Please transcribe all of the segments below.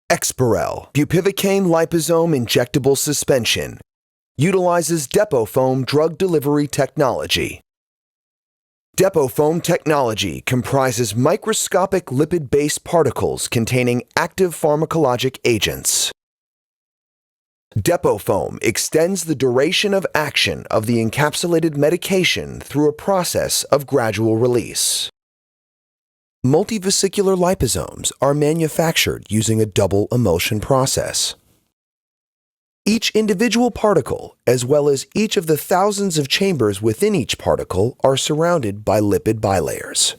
Exparel, bupivacaine liposome injectable suspension, utilizes DepoFoam drug delivery technology. DepoFoam technology comprises microscopic lipid-based particles containing active pharmacologic agents. DepoFoam extends the duration of action of the encapsulated medication through a process of gradual release. Multivesicular liposomes are manufactured using a double emulsion process. Each individual particle, as well as each of the thousands of chambers within each particle, are surrounded by lipid bilayers.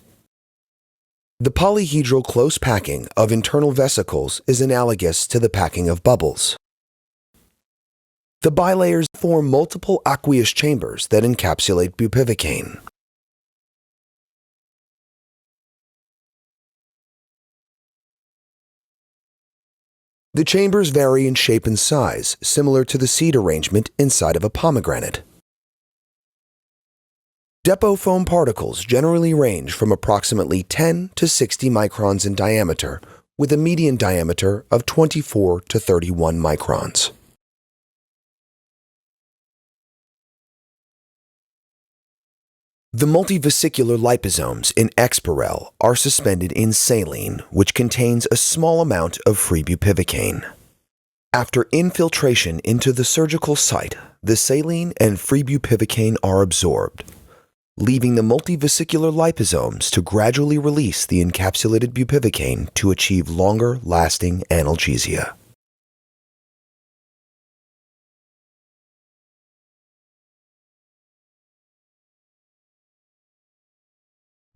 The polyhedral close packing of internal vesicles is analogous to the packing of bubbles. The bilayers form multiple aqueous chambers that encapsulate bupivacaine. The chambers vary in shape and size, similar to the seed arrangement inside of a pomegranate. DepoFoam particles generally range from approximately 10 to 60 microns in diameter, with a median diameter of 24 to 31 microns. The multivesicular liposomes in Exparel are suspended in saline, which contains a small amount of free bupivacaine. After infiltration into the surgical site, the saline and free bupivacaine are absorbed, leaving the multivesicular liposomes to gradually release the encapsulated bupivacaine to achieve longer-lasting analgesia.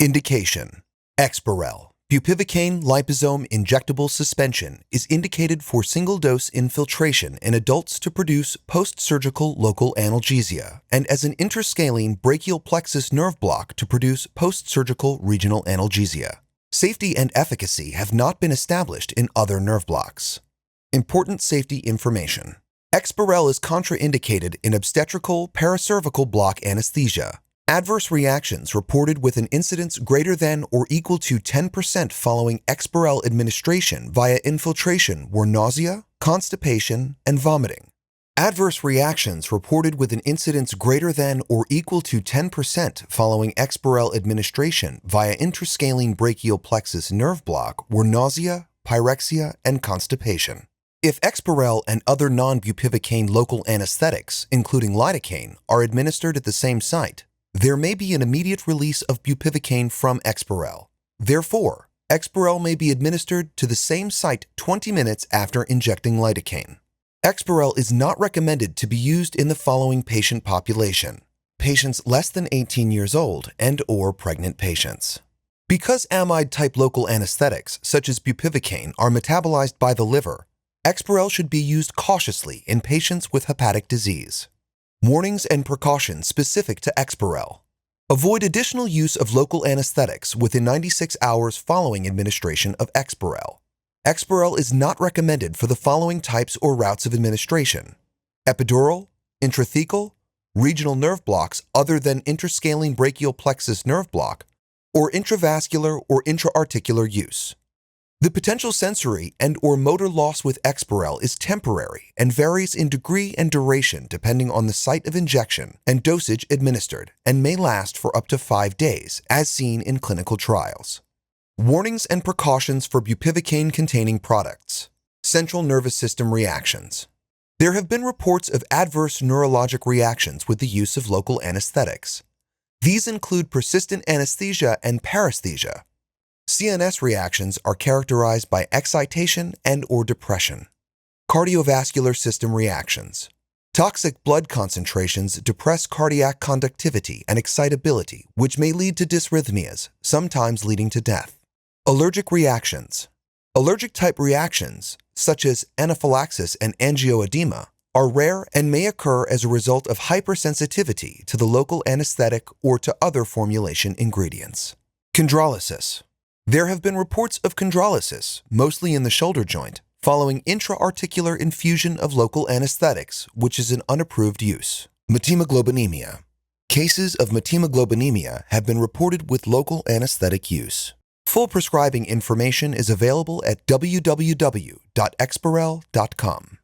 Indication: Exparel, bupivacaine liposome injectable suspension, is indicated for single-dose infiltration in adults to produce post-surgical local analgesia and as an interscalene brachial plexus nerve block to produce post-surgical regional analgesia. Safety and efficacy have not been established in other nerve blocks. Important safety information: Exparel is contraindicated in obstetrical paracervical block anesthesia. Adverse reactions reported with an incidence greater than or equal to 10% following Exparel administration via infiltration were nausea, constipation, and vomiting. Adverse reactions reported with an incidence greater than or equal to 10% following Exparel administration via interscalene brachial plexus nerve block were nausea, pyrexia, and constipation. If Exparel and other non-bupivacaine local anesthetics, including lidocaine, are administered at the same site, there may be an immediate release of bupivacaine from Exparel. Therefore, Exparel may be administered to the same site 20 minutes after injecting lidocaine. Exparel is not recommended to be used in the following patient population: patients less than 18 years old and/or pregnant patients. Because amide-type local anesthetics, such as bupivacaine, are metabolized by the liver, Exparel should be used cautiously in patients with hepatic disease. Warnings and precautions specific to Exparel: avoid additional use of local anesthetics within 96 hours following administration of Exparel. Exparel is not recommended for the following types or routes of administration: epidural, intrathecal, regional nerve blocks other than interscalene brachial plexus nerve block, or intravascular or intraarticular use. The potential sensory and/or motor loss with Exparel is temporary and varies in degree and duration depending on the site of injection and dosage administered, and may last for up to 5 days, as seen in clinical trials. Warnings and precautions for bupivacaine-containing products. Central nervous system reactions. There have been reports of adverse neurologic reactions with the use of local anesthetics. These include persistent anesthesia and paresthesia. CNS reactions are characterized by excitation and/or depression. Cardiovascular system reactions. Toxic blood concentrations depress cardiac conductivity and excitability, which may lead to dysrhythmias, sometimes leading to death. Allergic reactions. Allergic-type reactions, such as anaphylaxis and angioedema, are rare and may occur as a result of hypersensitivity to the local anesthetic or to other formulation ingredients. Chondrolysis. There have been reports of chondrolysis, mostly in the shoulder joint, following intra-articular infusion of local anesthetics, which is an unapproved use. Metemoglobinemia. Cases of metemoglobinemia have been reported with local anesthetic use. Full prescribing information is available at www.exparel.com.